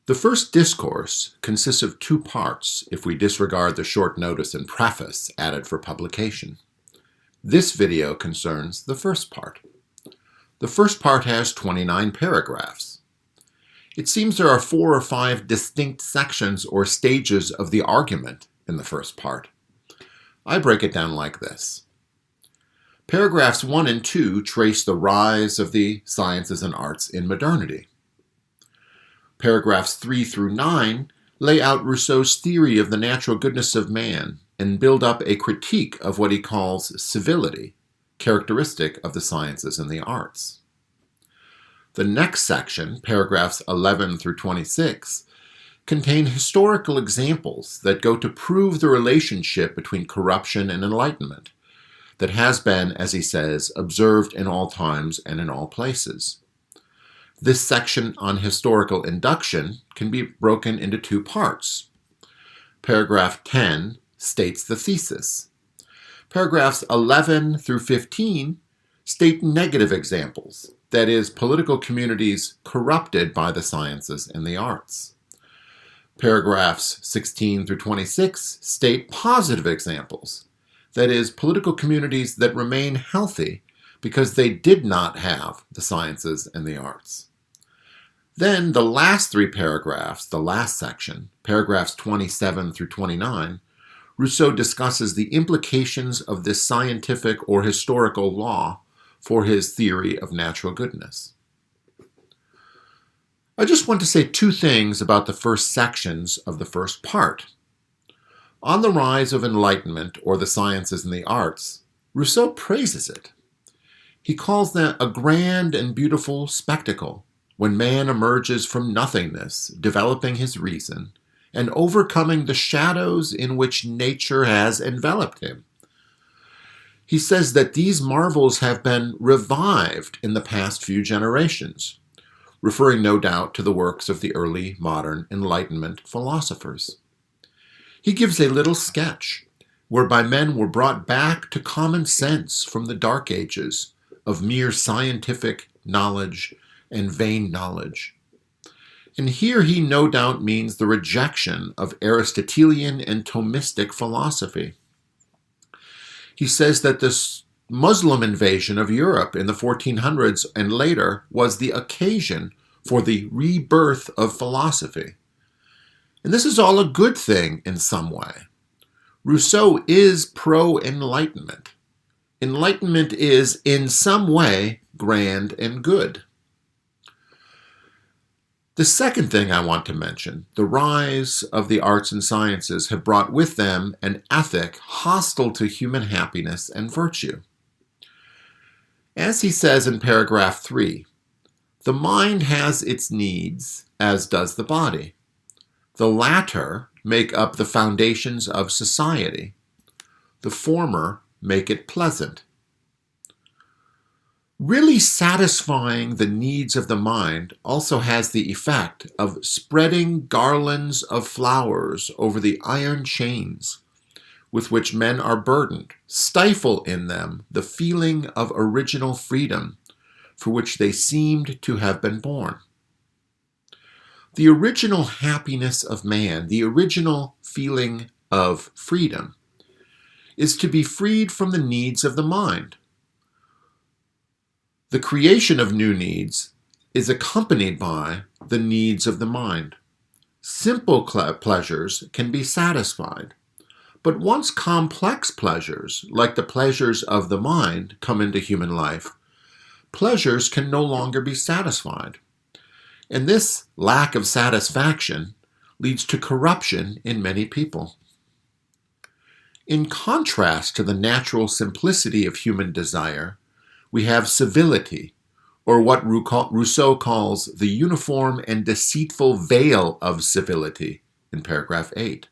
The First Discourse consists of two parts if we disregard the short notice and preface added for publication. This video concerns the first part. The first part has 29 paragraphs. It seems there are 4 or 5 distinct sections or stages of the argument in the first part. I break it down like this. Paragraphs 1 and 2 trace the rise of the sciences and arts in modernity. Paragraphs 3 through 9 lay out Rousseau's theory of the natural goodness of man and build up a critique of what he calls civility, characteristic of the sciences and the arts. The next section, paragraphs 11 through 26, contain historical examples that go to prove the relationship between corruption and enlightenment that has been, as he says, observed in all times and in all places. This section on historical induction can be broken into 2 parts. Paragraph 10 states the thesis. Paragraphs 11 through 15 state negative examples, that is, political communities corrupted by the sciences and the arts. Paragraphs 16 through 26 state positive examples, that is, political communities that remain healthy because they did not have the sciences and the arts. Then the last 3 paragraphs, the last section, paragraphs 27 through 29, Rousseau discusses the implications of this scientific or historical law for his theory of natural goodness. I just want to say 2 things about the first sections of the first part. On the rise of enlightenment, or the sciences and the arts, Rousseau praises it. He calls that a grand and beautiful spectacle, when man emerges from nothingness, developing his reason, and overcoming the shadows in which nature has enveloped him. He says that these marvels have been revived in the past few generations, referring no doubt to the works of the early modern Enlightenment philosophers. He gives a little sketch whereby men were brought back to common sense from the Dark Ages of mere scientific knowledge and vain knowledge. And here he no doubt means the rejection of Aristotelian and Thomistic philosophy. He says that this Muslim invasion of Europe in the 1400s and later was the occasion for the rebirth of philosophy. And this is all a good thing in some way. Rousseau is pro-enlightenment. Enlightenment is, in some way, grand and good. The second thing I want to mention, the rise of the arts and sciences have brought with them an ethic hostile to human happiness and virtue. As he says in paragraph 3, the mind has its needs, as does the body. The latter make up the foundations of society. The former make it pleasant. Really satisfying the needs of the mind also has the effect of spreading garlands of flowers over the iron chains with which men are burdened, stifle in them the feeling of original freedom for which they seemed to have been born. The original happiness of man, the original feeling of freedom, is to be freed from the needs of the mind. The creation of new needs is accompanied by the needs of the mind. Simple pleasures can be satisfied, but once complex pleasures, like the pleasures of the mind, come into human life, pleasures can no longer be satisfied. And this lack of satisfaction leads to corruption in many people. In contrast to the natural simplicity of human desire, we have civility, or what Rousseau calls the uniform and deceitful veil of civility in paragraph 8.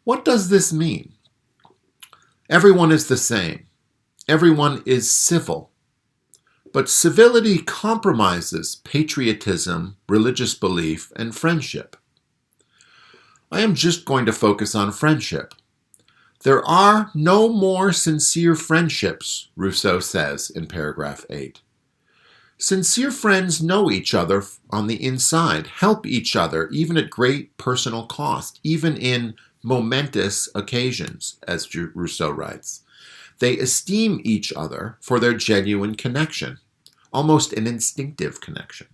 What does this mean? Everyone is the same. Everyone is civil. But civility compromises patriotism, religious belief, and friendship. I am just going to focus on friendship. There are no more sincere friendships, Rousseau says in paragraph 8. Sincere friends know each other on the inside, help each other, even at great personal cost, even in momentous occasions, as Rousseau writes. They esteem each other for their genuine connection, almost an instinctive connection.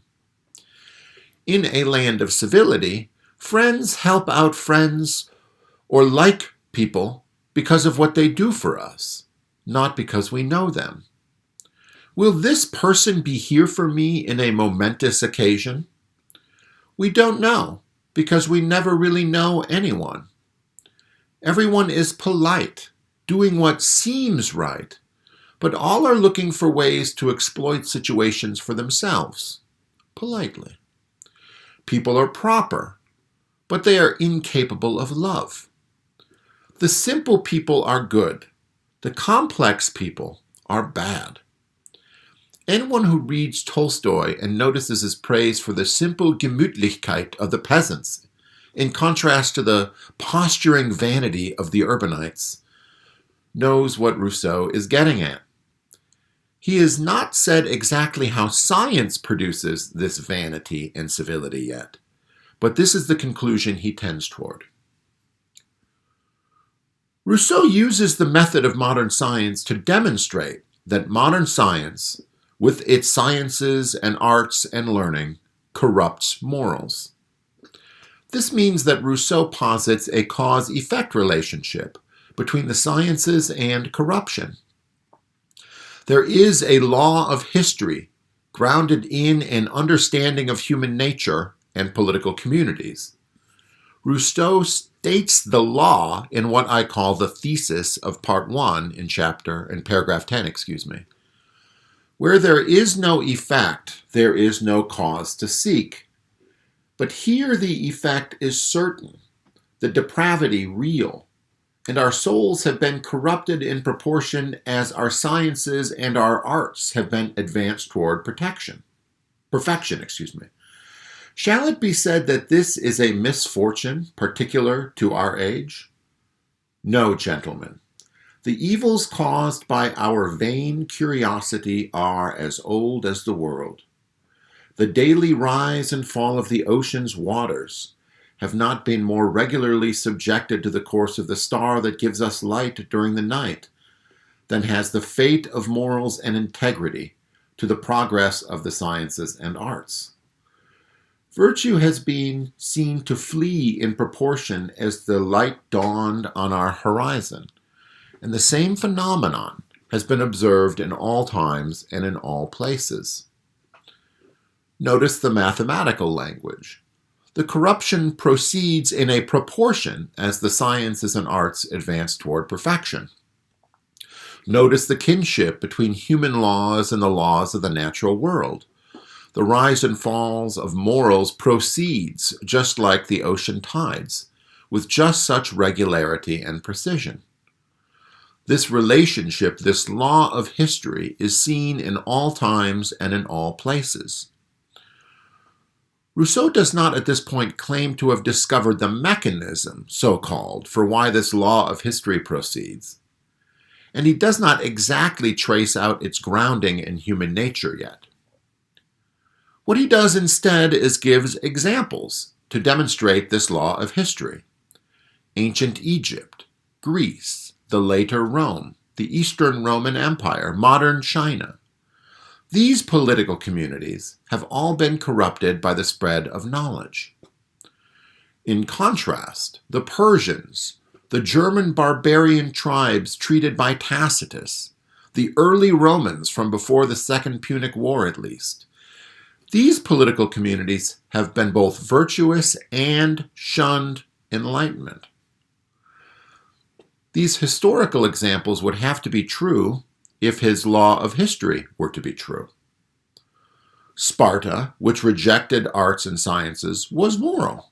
In a land of civility, friends help out friends or like people because of what they do for us, not because we know them. Will this person be here for me in a momentous occasion? We don't know, because we never really know anyone. Everyone is polite, doing what seems right, but all are looking for ways to exploit situations for themselves, politely. People are proper, but they are incapable of love. The simple people are good. The complex people are bad. Anyone who reads Tolstoy and notices his praise for the simple Gemütlichkeit of the peasants, in contrast to the posturing vanity of the urbanites, knows what Rousseau is getting at. He has not said exactly how science produces this vanity and civility yet, but this is the conclusion he tends toward. Rousseau uses the method of modern science to demonstrate that modern science, with its sciences and arts and learning, corrupts morals. This means that Rousseau posits a cause-effect relationship between the sciences and corruption. There is a law of history grounded in an understanding of human nature and political communities. Rousseau states the law in what I call the thesis of part 1 in paragraph 10, Where there is no effect, there is no cause to seek. But here the effect is certain, the depravity real, and our souls have been corrupted in proportion as our sciences and our arts have been advanced toward perfection. Shall it be said that this is a misfortune particular to our age? No, gentlemen. The evils caused by our vain curiosity are as old as the world. The daily rise and fall of the ocean's waters have not been more regularly subjected to the course of the star that gives us light during the night than has the fate of morals and integrity to the progress of the sciences and arts. Virtue has been seen to flee in proportion as the light dawned on our horizon, and the same phenomenon has been observed in all times and in all places. Notice the mathematical language. The corruption proceeds in a proportion as the sciences and arts advance toward perfection. Notice the kinship between human laws and the laws of the natural world. The rise and falls of morals proceeds just like the ocean tides, with just such regularity and precision. This relationship, this law of history, is seen in all times and in all places. Rousseau does not at this point claim to have discovered the mechanism, so-called, for why this law of history proceeds, and he does not exactly trace out its grounding in human nature yet. What he does instead is gives examples to demonstrate this law of history. Ancient Egypt, Greece, the later Rome, the Eastern Roman Empire, modern China. These political communities have all been corrupted by the spread of knowledge. In contrast, the Persians, the German barbarian tribes treated by Tacitus, the early Romans from before the Second Punic War at least, these political communities have been both virtuous and shunned enlightenment. These historical examples would have to be true if his law of history were to be true. Sparta, which rejected arts and sciences, was moral.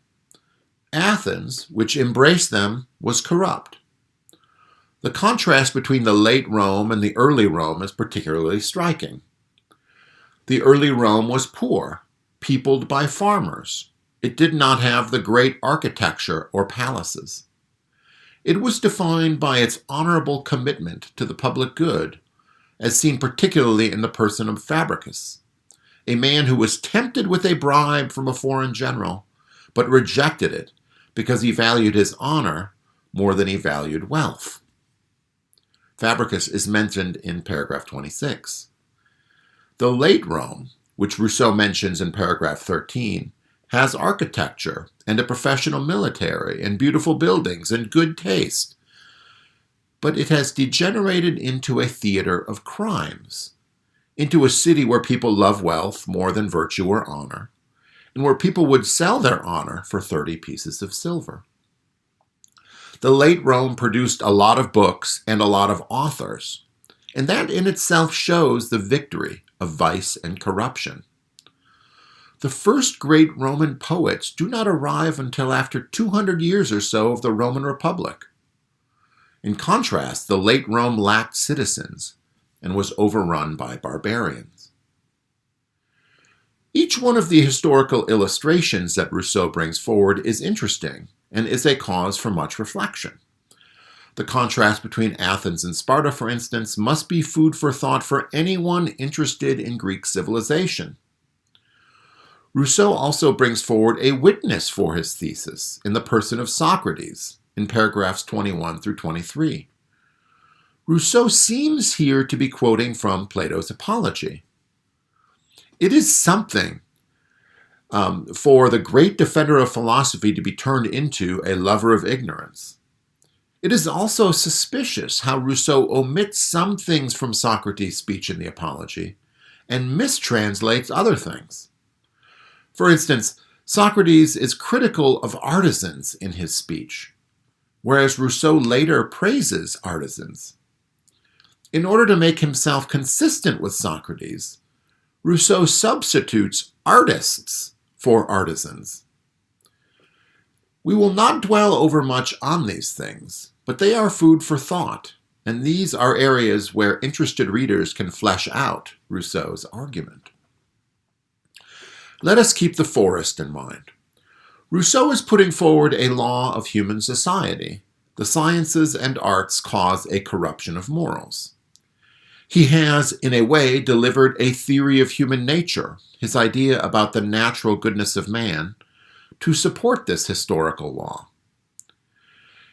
Athens, which embraced them, was corrupt. The contrast between the late Rome and the early Rome is particularly striking. The early Rome was poor, peopled by farmers. It did not have the great architecture or palaces. It was defined by its honorable commitment to the public good, as seen particularly in the person of Fabricius. a man who was tempted with a bribe from a foreign general, but rejected it because he valued his honor more than he valued wealth. Fabricius is mentioned in paragraph 26. The late Rome, which Rousseau mentions in paragraph 13, has architecture and a professional military and beautiful buildings and good taste, but it has degenerated into a theater of crimes, into a city where people love wealth more than virtue or honor, and where people would sell their honor for 30 pieces of silver. The late Rome produced a lot of books and a lot of authors, and that in itself shows the victory of vice and corruption. The first great Roman poets do not arrive until after 200 years or so of the Roman Republic. In contrast, the late Rome lacked citizens and was overrun by barbarians. Each one of the historical illustrations that Rousseau brings forward is interesting and is a cause for much reflection. The contrast between Athens and Sparta, for instance, must be food for thought for anyone interested in Greek civilization. Rousseau also brings forward a witness for his thesis in the person of Socrates in paragraphs 21 through 23. Rousseau seems here to be quoting from Plato's Apology. It is something for the great defender of philosophy to be turned into a lover of ignorance. It is also suspicious how Rousseau omits some things from Socrates' speech in the Apology and mistranslates other things. For instance, Socrates is critical of artisans in his speech, whereas Rousseau later praises artisans. In order to make himself consistent with Socrates, Rousseau substitutes artists for artisans. We will not dwell overmuch on these things, but they are food for thought, and these are areas where interested readers can flesh out Rousseau's argument. Let us keep the forest in mind. Rousseau is putting forward a law of human society. The sciences and arts cause a corruption of morals. He has, in a way, delivered a theory of human nature, his idea about the natural goodness of man, to support this historical law.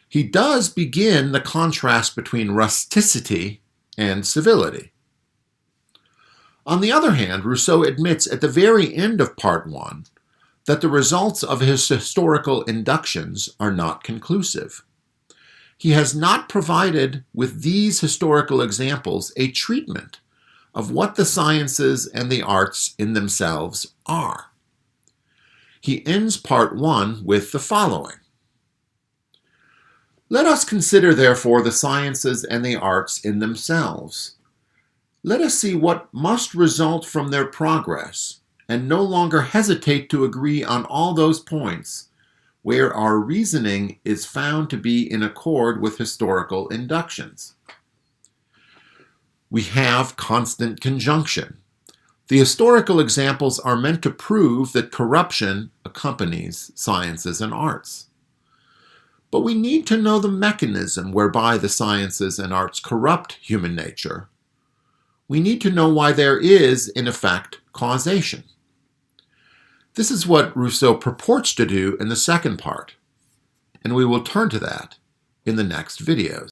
He does begin the contrast between rusticity and civility. On the other hand, Rousseau admits at the very end of Part 1 that the results of his historical inductions are not conclusive. He has not provided with these historical examples a treatment of what the sciences and the arts in themselves are. He ends Part 1 with the following. Let us consider, therefore, the sciences and the arts in themselves. Let us see what must result from their progress, and no longer hesitate to agree on all those points where our reasoning is found to be in accord with historical inductions. We have constant conjunction. The historical examples are meant to prove that corruption accompanies sciences and arts. But we need to know the mechanism whereby the sciences and arts corrupt human nature. We need to know why there is, in effect, causation. This is what Rousseau purports to do in the second part, and we will turn to that in the next videos.